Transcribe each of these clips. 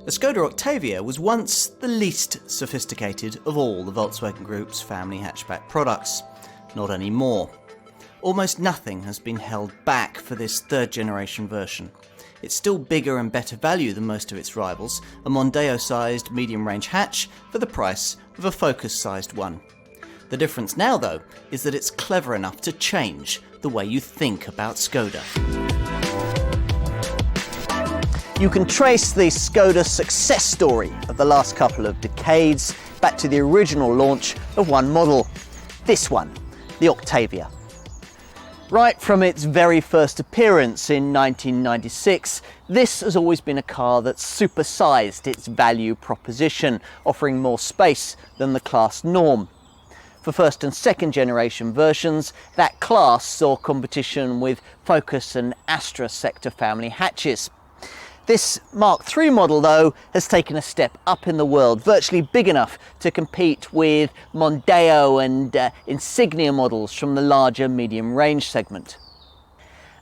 The Skoda Octavia was once the least sophisticated of all the Volkswagen Group's family hatchback products. Not anymore. Almost nothing has been held back for this third-generation version. It's still bigger and better value than most of its rivals, a Mondeo-sized medium-range hatch for the price of a Focus-sized one. The difference now, though, is that it's clever enough to change the way you think about Skoda. You can trace the Skoda success story of the last couple of decades back to the original launch of one model. This one, the Octavia. Right from its very first appearance in 1996, this has always been a car that's supersized its value proposition, offering more space than the class norm. For first and second generation versions, that class saw competition with Focus and Astra sector family hatches. This Mark III model, though, has taken a step up in the world, virtually big enough to compete with Mondeo and Insignia models from the larger medium range segment.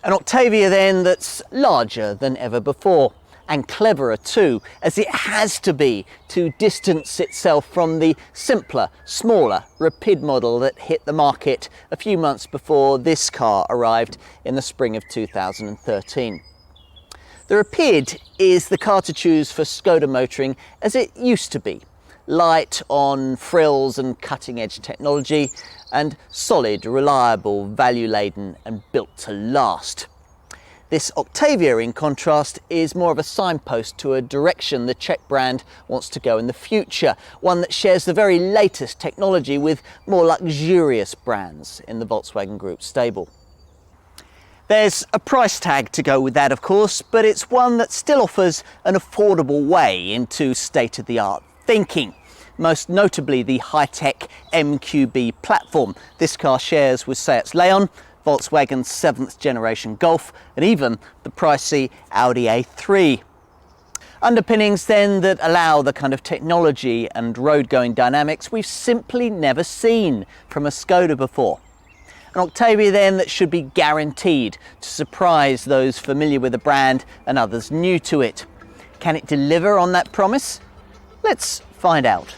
An Octavia then that's larger than ever before, and cleverer too, as it has to be to distance itself from the simpler, smaller Rapide model that hit the market a few months before this car arrived in the spring of 2013. The Rapide is the car to choose for Skoda motoring as it used to be. Light on frills and cutting-edge technology, and solid, reliable, value-laden and built to last. This Octavia, in contrast, is more of a signpost to a direction the Czech brand wants to go in the future, one that shares the very latest technology with more luxurious brands in the Volkswagen Group stable. There's a price tag to go with that, of course, but it's one that still offers an affordable way into state-of-the-art thinking, most notably the high-tech MQB platform this car shares with Seat's Leon, Volkswagen's 7th generation Golf, and even the pricey Audi A3. Underpinnings then that allow the kind of technology and road-going dynamics we've simply never seen from a Skoda before. An Octavia then that should be guaranteed to surprise those familiar with the brand and others new to it. Can it deliver on that promise? Let's find out.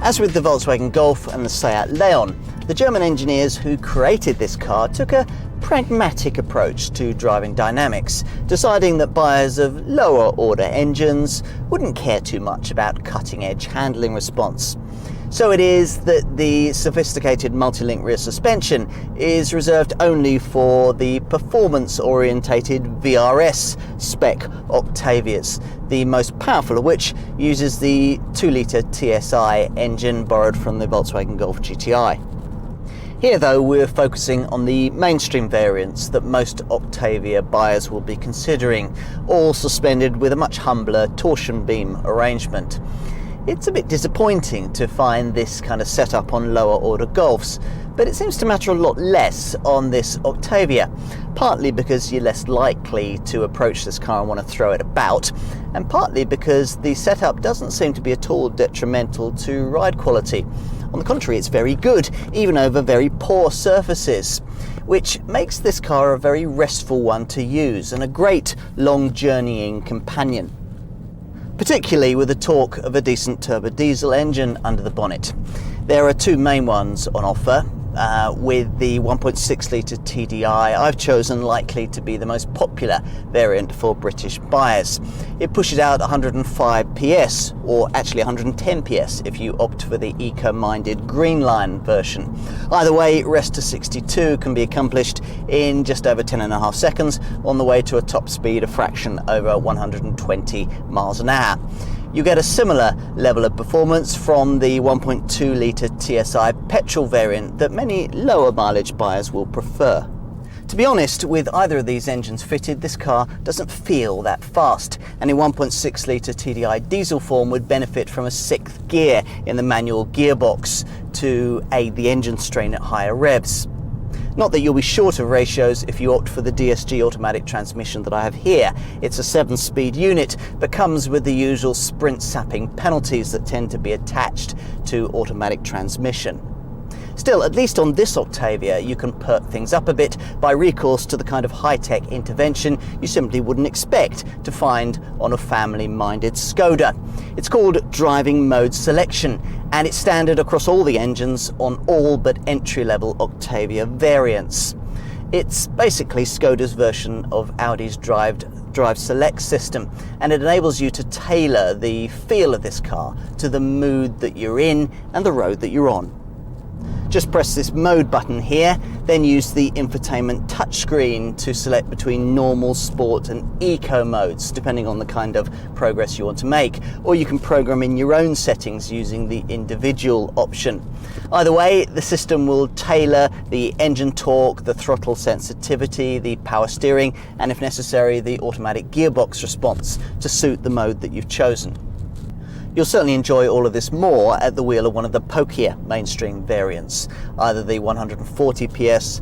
As with the Volkswagen Golf and the Seat Leon, the German engineers who created this car took a pragmatic approach to driving dynamics, deciding that buyers of lower order engines wouldn't care too much about cutting-edge handling response. So it is that the sophisticated multi-link rear suspension is reserved only for the performance-orientated VRS spec Octavias, the most powerful of which uses the 2-litre TSI engine borrowed from the Volkswagen Golf GTI. Here, though, we're focusing on the mainstream variants that most Octavia buyers will be considering, all suspended with a much humbler torsion beam arrangement. It's a bit disappointing to find this kind of setup on lower order Golfs, but it seems to matter a lot less on this Octavia, partly because you're less likely to approach this car and want to throw it about, and partly because the setup doesn't seem to be at all detrimental to ride quality. On the contrary, it's very good, even over very poor surfaces, which makes this car a very restful one to use and a great long journeying companion, particularly with the torque of a decent turbo diesel engine under the bonnet. There are two main ones on offer, with the 1.6-litre TDI I've chosen likely to be the most popular variant for British buyers. It pushes out 105 PS, or actually 110 PS if you opt for the eco-minded Green Line version. Either way, rest to 62 can be accomplished in just over 10.5 seconds on the way to a top speed a fraction over 120 miles an hour. You get a similar level of performance from the 1.2-litre TSI petrol variant that many lower mileage buyers will prefer. To be honest, with either of these engines fitted, this car doesn't feel that fast, and a 1.6-litre TDI diesel form would benefit from a 6th gear in the manual gearbox to aid the engine strain at higher revs. Not that you'll be short of ratios if you opt for the DSG automatic transmission that I have here. It's a 7-speed unit, but comes with the usual sprint sapping penalties that tend to be attached to automatic transmission. Still, at least on this Octavia, you can perk things up a bit by recourse to the kind of high-tech intervention you simply wouldn't expect to find on a family-minded Skoda. It's called driving mode selection, and it's standard across all the engines on all but entry-level Octavia variants. It's basically Skoda's version of Audi's Drive Select system, and it enables you to tailor the feel of this car to the mood that you're in and the road that you're on. Just press this mode button here, then use the infotainment touchscreen to select between normal, sport and eco modes, depending on the kind of progress you want to make, or you can program in your own settings using the individual option. Either way, the system will tailor the engine torque, the throttle sensitivity, the power steering, and if necessary, the automatic gearbox response to suit the mode that you've chosen. You'll certainly enjoy all of this more at the wheel of one of the pokier mainstream variants, either the 140 PS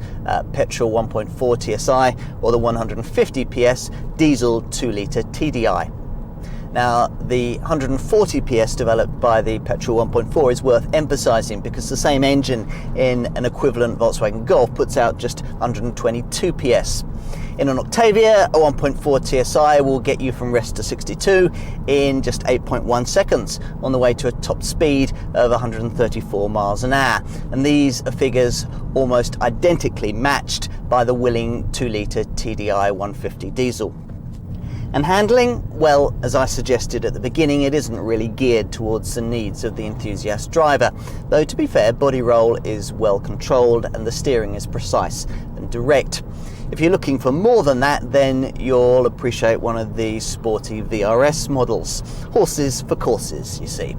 petrol 1.4 TSI or the 150 PS diesel 2-litre TDI. Now, the 140 PS developed by the petrol 1.4 is worth emphasising because the same engine in an equivalent Volkswagen Golf puts out just 122 PS. In an Octavia, a 1.4 TSI will get you from rest to 62 in just 8.1 seconds on the way to a top speed of 134 miles an hour. And these are figures almost identically matched by the willing 2-litre TDI 150 diesel. And handling? Well, as I suggested at the beginning, it isn't really geared towards the needs of the enthusiast driver, though to be fair, body roll is well controlled and the steering is precise and direct. If you're looking for more than that, then you'll appreciate one of the sporty VRS models. Horses for courses, you see.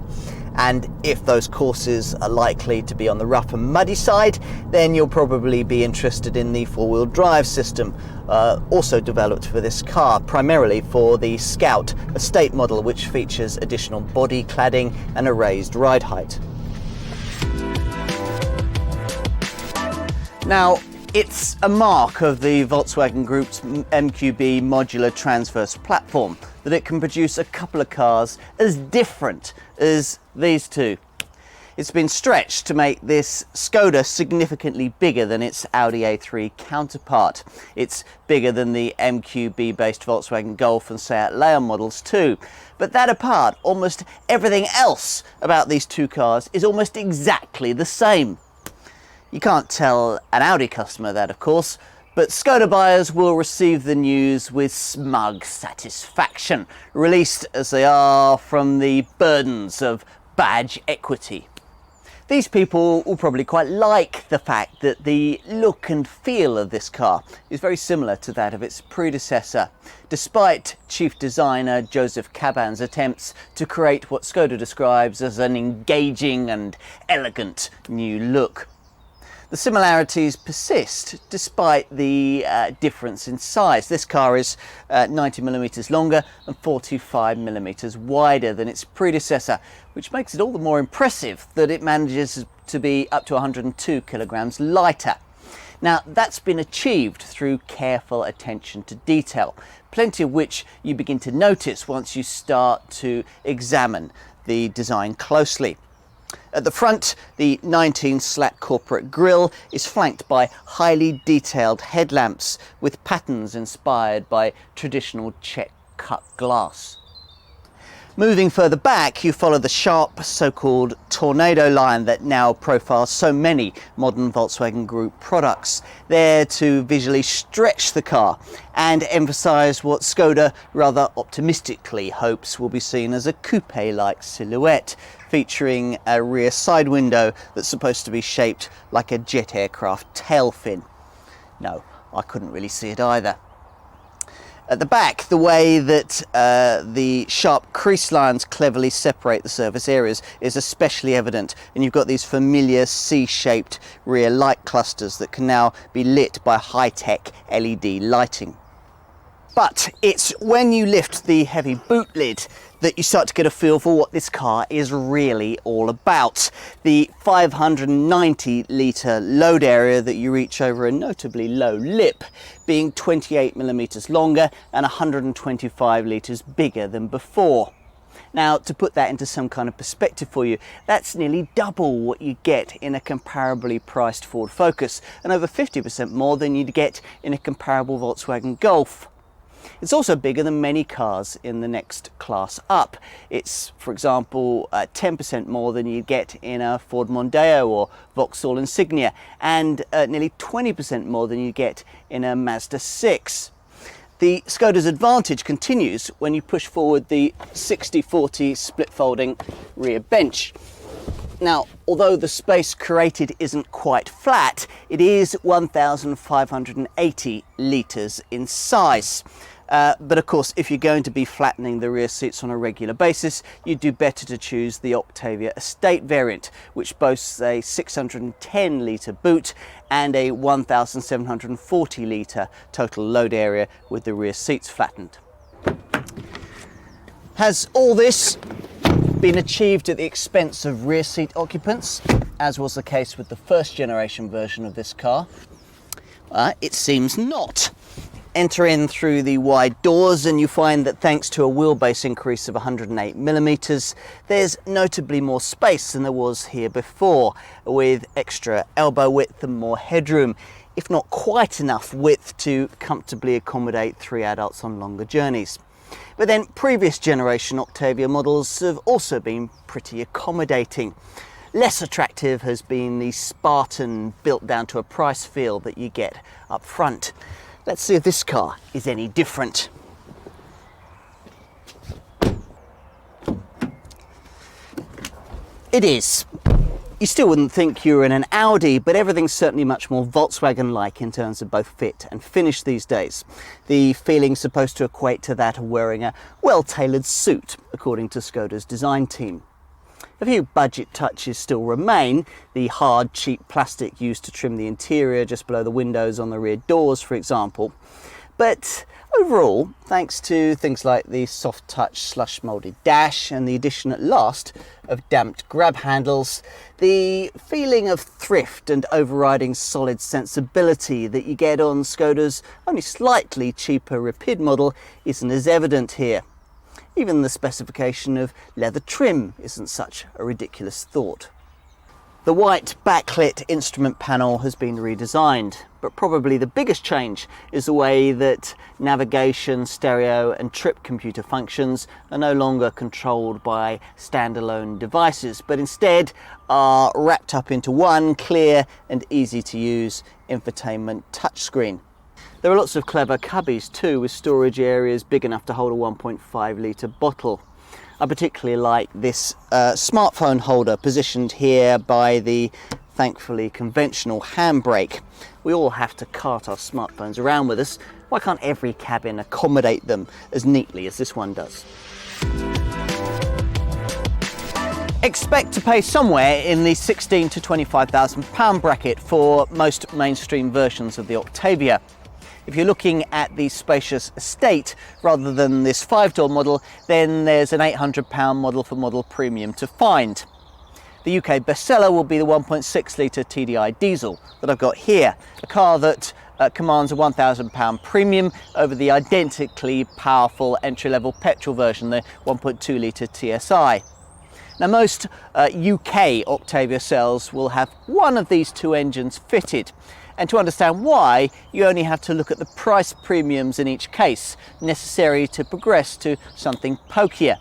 And if those courses are likely to be on the rough and muddy side, then you'll probably be interested in the four-wheel drive system, also developed for this car, primarily for the Scout estate model, which features additional body cladding and a raised ride height. Now, it's a mark of the Volkswagen Group's MQB modular transverse platform that it can produce a couple of cars as different as these two. It's been stretched to make this Skoda significantly bigger than its Audi A3 counterpart. It's bigger than the MQB-based Volkswagen Golf and Seat Leon models too. But that apart, almost everything else about these two cars is almost exactly the same. You can't tell an Audi customer that, of course, but Skoda buyers will receive the news with smug satisfaction, released as they are from the burdens of badge equity. These people will probably quite like the fact that the look and feel of this car is very similar to that of its predecessor, despite chief designer Joseph Caban's attempts to create what Skoda describes as an engaging and elegant new look. The similarities persist despite the difference in size. This car is 90mm longer and 45mm wider than its predecessor, which makes it all the more impressive that it manages to be up to 102 kilograms lighter. Now, that's been achieved through careful attention to detail, plenty of which you begin to notice once you start to examine the design closely. At the front, the 19-slat corporate grille is flanked by highly detailed headlamps with patterns inspired by traditional Czech cut glass. Moving further back, you follow the sharp so-called tornado line that now profiles so many modern Volkswagen Group products, there to visually stretch the car and emphasize what Skoda rather optimistically hopes will be seen as a coupe-like silhouette, featuring a rear side window that's supposed to be shaped like a jet aircraft tail fin. No, I couldn't really see it either. At the back, the way that the sharp crease lines cleverly separate the surface areas is especially evident, and you've got these familiar C-shaped rear light clusters that can now be lit by high-tech LED lighting. But it's when you lift the heavy boot lid that you start to get a feel for what this car is really all about. The 590-litre load area that you reach over a notably low lip, being 28mm longer and 125 litres bigger than before. Now, to put that into some kind of perspective for you, that's nearly double what you get in a comparably priced Ford Focus, and over 50% more than you'd get in a comparable Volkswagen Golf. It's also bigger than many cars in the next class up. It's, for example, 10% more than you get in a Ford Mondeo or Volkswagen Insignia, and nearly 20% more than you get in a Mazda 6. The Skoda's advantage continues when you push forward the 60/40 split folding rear bench. Now, although the space created isn't quite flat, it is 1,580 litres in size. But of course, if you're going to be flattening the rear seats on a regular basis, you'd do better to choose the Octavia Estate variant, which boasts a 610 litre boot and a 1,740 litre total load area with the rear seats flattened. Has all this been achieved at the expense of rear seat occupants, as was the case with the first generation version of this car? It seems not. Enter in through the wide doors and you find that thanks to a wheelbase increase of 108mm, there's notably more space than there was here before, with extra elbow width and more headroom, if not quite enough width to comfortably accommodate 3 adults on longer journeys. But then previous generation Octavia models have also been pretty accommodating. Less attractive has been the Spartan built down to a price feel that you get up front. Let's see if this car is any different. It is. You still wouldn't think you were in an Audi, but everything's certainly much more Volkswagen-like in terms of both fit and finish these days. The feeling's supposed to equate to that of wearing a well-tailored suit, according to Skoda's design team. A few budget touches still remain, the hard, cheap plastic used to trim the interior just below the windows on the rear doors, for example. But overall, thanks to things like the soft touch slush moulded dash and the addition at last of damped grab handles, the feeling of thrift and overriding solid sensibility that you get on Skoda's only slightly cheaper Rapide model isn't as evident here. Even the specification of leather trim isn't such a ridiculous thought. The white backlit instrument panel has been redesigned, but probably the biggest change is the way that navigation, stereo and trip computer functions are no longer controlled by standalone devices, but instead are wrapped up into one clear and easy to use infotainment touchscreen. There are lots of clever cubbies too, with storage areas big enough to hold a 1.5 litre bottle. I particularly like this smartphone holder positioned here by the thankfully conventional handbrake. We all have to cart our smartphones around with us. Why can't every cabin accommodate them as neatly as this one does? Expect to pay somewhere in the £16,000 to £25,000 bracket for most mainstream versions of the Octavia. If you're looking at the spacious estate rather than this 5-door model, then there's an £800 model for model premium to find. The UK bestseller will be the 1.6 litre TDI diesel that I've got here, a car that commands a £1,000 premium over the identically powerful entry-level petrol version, the 1.2 litre TSI. Now, most UK Octavia cells will have one of these two engines fitted. And to understand why, you only have to look at the price premiums in each case, necessary to progress to something pokier.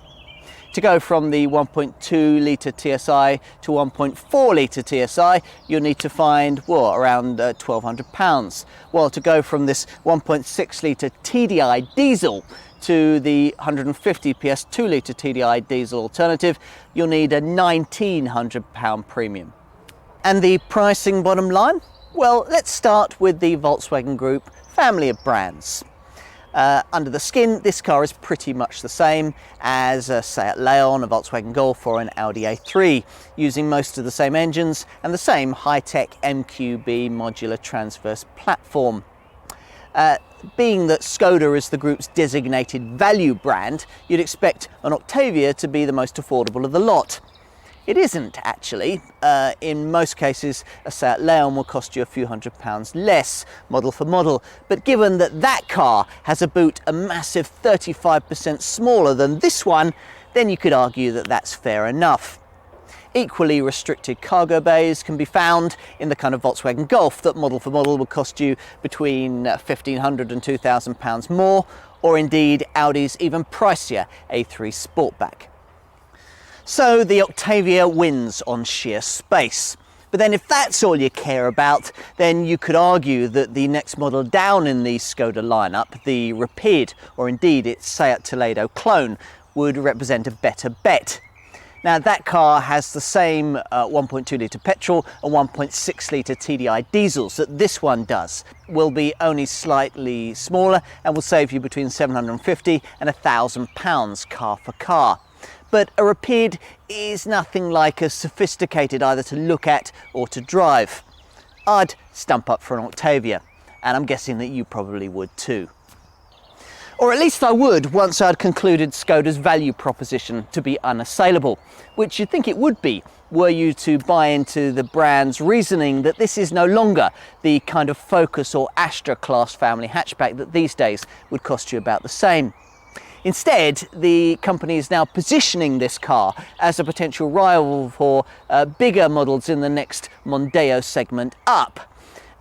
To go from the 1.2 litre TSI to 1.4 litre TSI, you'll need to find, well, around £1,200. While to go from this 1.6 litre TDI diesel to the 150 PS 2 litre TDI diesel alternative, you'll need a £1,900 premium. And the pricing bottom line? Well, let's start with the Volkswagen Group family of brands. Under the skin, this car is pretty much the same as a Seat Leon, a Volkswagen Golf or an Audi A3, using most of the same engines and the same high-tech MQB modular transverse platform. Being that Skoda is the group's designated value brand, you'd expect an Octavia to be the most affordable of the lot. It isn't actually. In most cases, a Seat Leon will cost you a few £100 less, model for model. But given that that car has a boot a massive 35% smaller than this one, then you could argue that that's fair enough. Equally restricted cargo bays can be found in the kind of Volkswagen Golf that model for model would cost you between £1,500 and £2,000 more, or indeed Audi's even pricier A3 Sportback. So the Octavia wins on sheer space. But then if that's all you care about, then you could argue that the next model down in the Skoda lineup, the Rapide, or indeed its Seat Toledo clone, would represent a better bet. Now that car has the same 1.2 litre petrol and 1.6 litre TDI diesels that this one does. Will be only slightly smaller and will save you between £750 and £1,000 car for car. But a Rapide is nothing like as sophisticated either to look at or to drive. I'd stump up for an Octavia, and I'm guessing that you probably would too. Or at least I would once I'd concluded Skoda's value proposition to be unassailable, which you'd think it would be were you to buy into the brand's reasoning that this is no longer the kind of Focus or Astra-class family hatchback that these days would cost you about the same. Instead, the company is now positioning this car as a potential rival for bigger models in the next Mondeo segment up.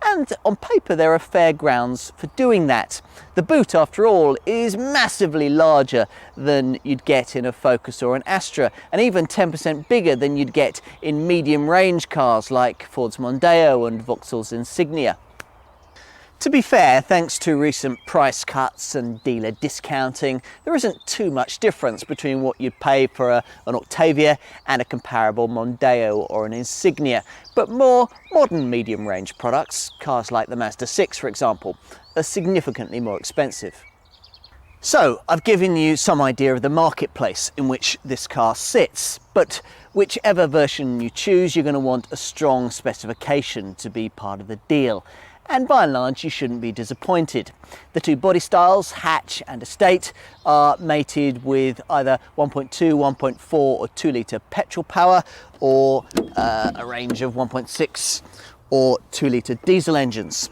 And on paper, there are fair grounds for doing that. The boot, after all, is massively larger than you'd get in a Focus or an Astra, and even 10% bigger than you'd get in medium-range cars like Ford's Mondeo and Vauxhall's Insignia. To be fair, thanks to recent price cuts and dealer discounting, there isn't too much difference between what you'd pay for an Octavia and a comparable Mondeo or an Insignia. But more modern medium-range products, cars like the Mazda 6 for example, are significantly more expensive. So I've given you some idea of the marketplace in which this car sits, but whichever version you choose, you're going to want a strong specification to be part of the deal. And by and large, you shouldn't be disappointed. The two body styles, hatch and estate, are mated with either 1.2, 1.4 or 2 litre petrol power, or a range of 1.6 or 2 litre diesel engines.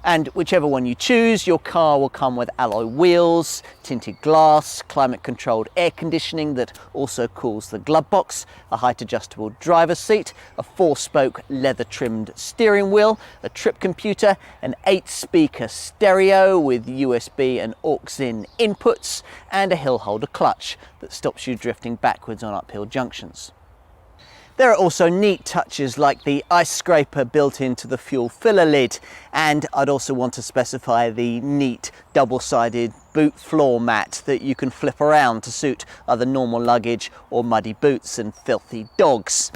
And whichever one you choose, your car will come with alloy wheels, tinted glass, climate controlled air conditioning that also cools the glove box, a height adjustable driver's seat, a 4-spoke leather trimmed steering wheel, a trip computer, an 8-speaker stereo with USB and aux-in inputs, and a hill holder clutch that stops you drifting backwards on uphill junctions. There are also neat touches like the ice scraper built into the fuel filler lid, and I'd also want to specify the neat double-sided boot floor mat that you can flip around to suit either normal luggage or muddy boots and filthy dogs.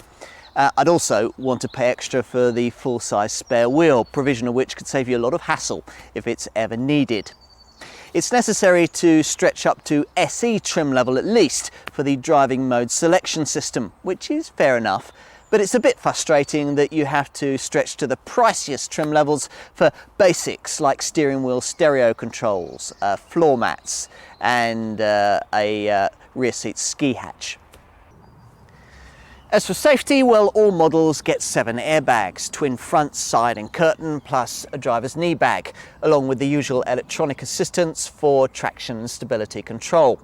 I'd also want to pay extra for the full-size spare wheel, provision of which could save you a lot of hassle if it's ever needed. It's necessary to stretch up to SE trim level at least for the driving mode selection system, which is fair enough, but it's a bit frustrating that you have to stretch to the priciest trim levels for basics like steering wheel stereo controls, floor mats and a rear seat ski hatch. As for safety, well, all models get 7 airbags, twin front, side and curtain, plus a driver's knee bag, along with the usual electronic assistance for traction and stability control.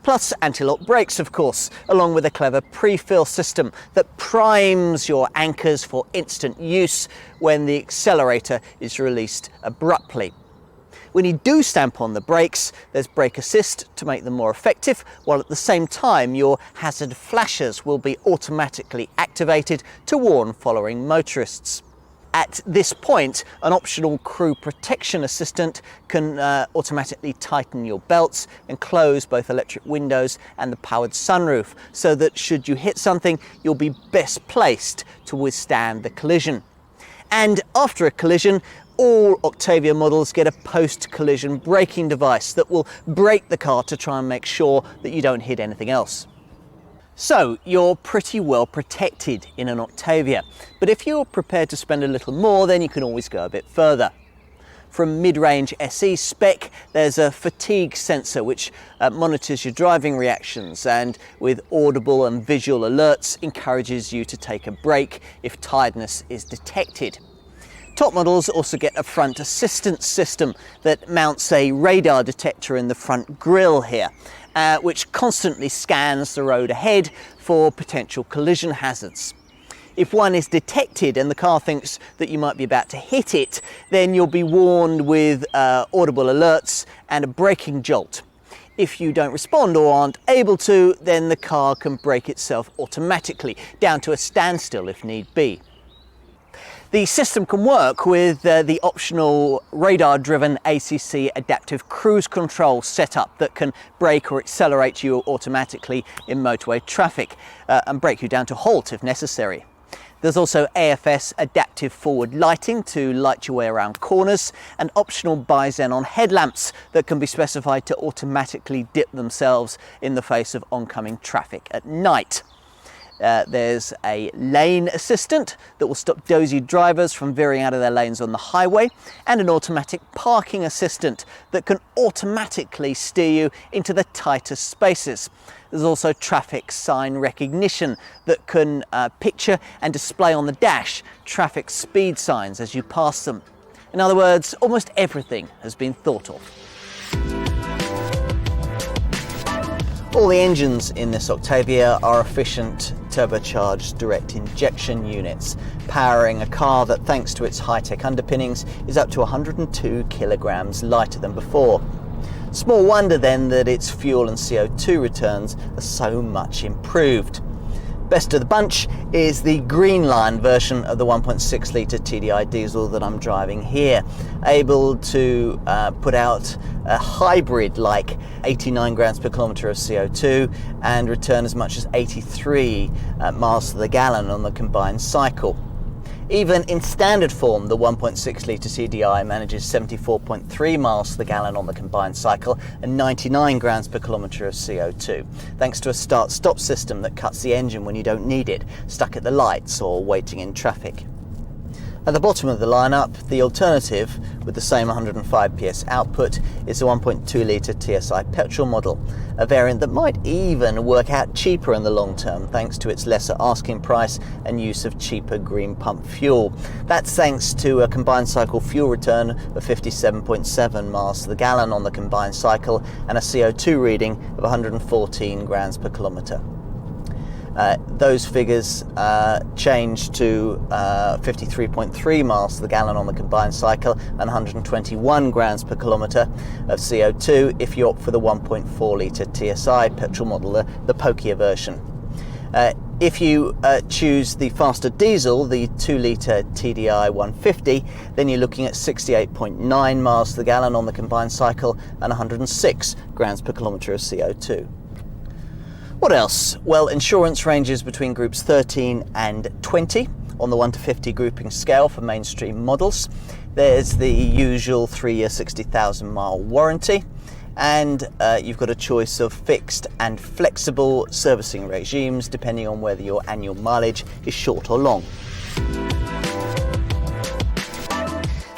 Plus anti-lock brakes, of course, along with a clever pre-fill system that primes your anchors for instant use when the accelerator is released abruptly. When you do stamp on the brakes, there's brake assist to make them more effective, while at the same time your hazard flashers will be automatically activated to warn following motorists. At this point, an optional crew protection assistant can automatically tighten your belts and close both electric windows and the powered sunroof, so that should you hit something, you'll be best placed to withstand the collision. And after a collision, all Octavia models get a post-collision braking device that will brake the car to try and make sure that you don't hit anything else. So you're pretty well protected in an Octavia, but if you're prepared to spend a little more, then you can always go a bit further. From mid-range SE spec, there's a fatigue sensor which monitors your driving reactions and with audible and visual alerts encourages you to take a break if tiredness is detected. Top models also get a front assistance system that mounts a radar detector in the front grille here, which constantly scans the road ahead for potential collision hazards. If one is detected and the car thinks that you might be about to hit it, then you'll be warned with audible alerts and a braking jolt. If you don't respond or aren't able to, then the car can brake itself automatically, down to a standstill if need be. The system can work with the optional radar-driven ACC adaptive cruise control setup that can brake or accelerate you automatically in motorway traffic and brake you down to halt if necessary. There's also AFS adaptive forward lighting to light your way around corners, and optional bi-xenon headlamps that can be specified to automatically dip themselves in the face of oncoming traffic at night. There's a lane assistant that will stop dozy drivers from veering out of their lanes on the highway, and an automatic parking assistant that can automatically steer you into the tightest spaces. There's also traffic sign recognition that can picture and display on the dash traffic speed signs as you pass them. In other words, almost everything has been thought of. All the engines in this Octavia are efficient turbocharged direct injection units, powering a car that, thanks to its high-tech underpinnings, is up to 102 kilograms lighter than before. Small wonder then that its fuel and CO2 returns are so much improved. Best of the bunch is the green line version of the 1.6 litre TDI diesel that I'm driving here, able to put out a hybrid like 89 grams per kilometre of CO2 and return as much as 83 miles to the gallon on the combined cycle. Even in standard form, the 1.6 litre TDI manages 74.3 miles to the gallon on the combined cycle and 99 grams per kilometre of CO2, thanks to a start-stop system that cuts the engine when you don't need it, stuck at the lights or waiting in traffic. At the bottom of the lineup, the alternative, with the same 105 PS output, is the 1.2 litre TSI petrol model, a variant that might even work out cheaper in the long term thanks to its lesser asking price and use of cheaper green pump fuel. That's thanks to a combined cycle fuel return of 57.7 miles to the gallon on the combined cycle and a CO2 reading of 114 grams per kilometre. Those figures change to 53.3 miles to the gallon on the combined cycle and 121 grams per kilometre of CO2 if you opt for the 1.4 litre TSI petrol model, the pokier version. If you choose the faster diesel, the 2 litre TDI 150, then you're looking at 68.9 miles to the gallon on the combined cycle and 106 grams per kilometre of CO2. What else? Well, insurance ranges between groups 13 and 20 on the 1 to 50 grouping scale for mainstream models. There's the usual 3-year 60,000 mile warranty, and you've got a choice of fixed and flexible servicing regimes depending on whether your annual mileage is short or long.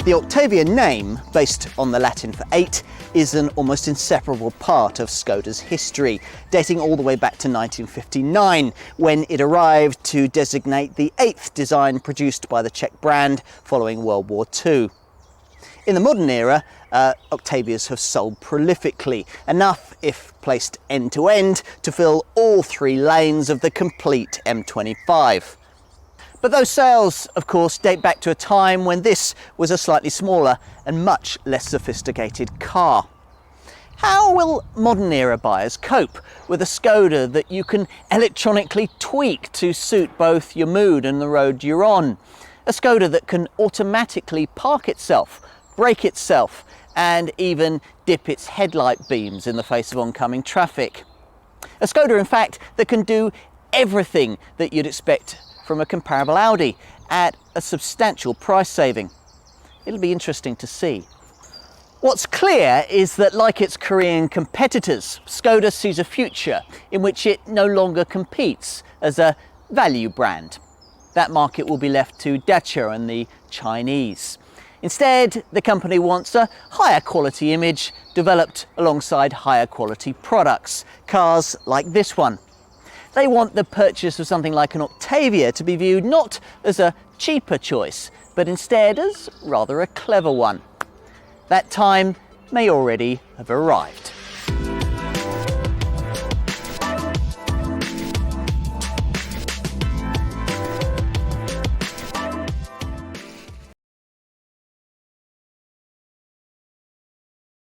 The Octavia name, based on the Latin for 8, is an almost inseparable part of Skoda's history, dating all the way back to 1959, when it arrived to designate the 8th design produced by the Czech brand following World War II. In the modern era, Octavias have sold prolifically, enough, if placed end to end, to fill all 3 lanes of the complete M25. But those sales, of course, date back to a time when this was a slightly smaller and much less sophisticated car. How will modern era buyers cope with a Skoda that you can electronically tweak to suit both your mood and the road you're on? A Skoda that can automatically park itself, brake itself, and even dip its headlight beams in the face of oncoming traffic. A Skoda, in fact, that can do everything that you'd expect from a comparable Audi at a substantial price saving. It'll be interesting to see. What's clear is that, like its Korean competitors, Skoda sees a future in which it no longer competes as a value brand. That market will be left to Dacia and the Chinese. Instead, the company wants a higher quality image developed alongside higher quality products, cars like this one. They want the purchase of something like an Octavia to be viewed not as a cheaper choice, but instead as rather a clever one. That time may already have arrived.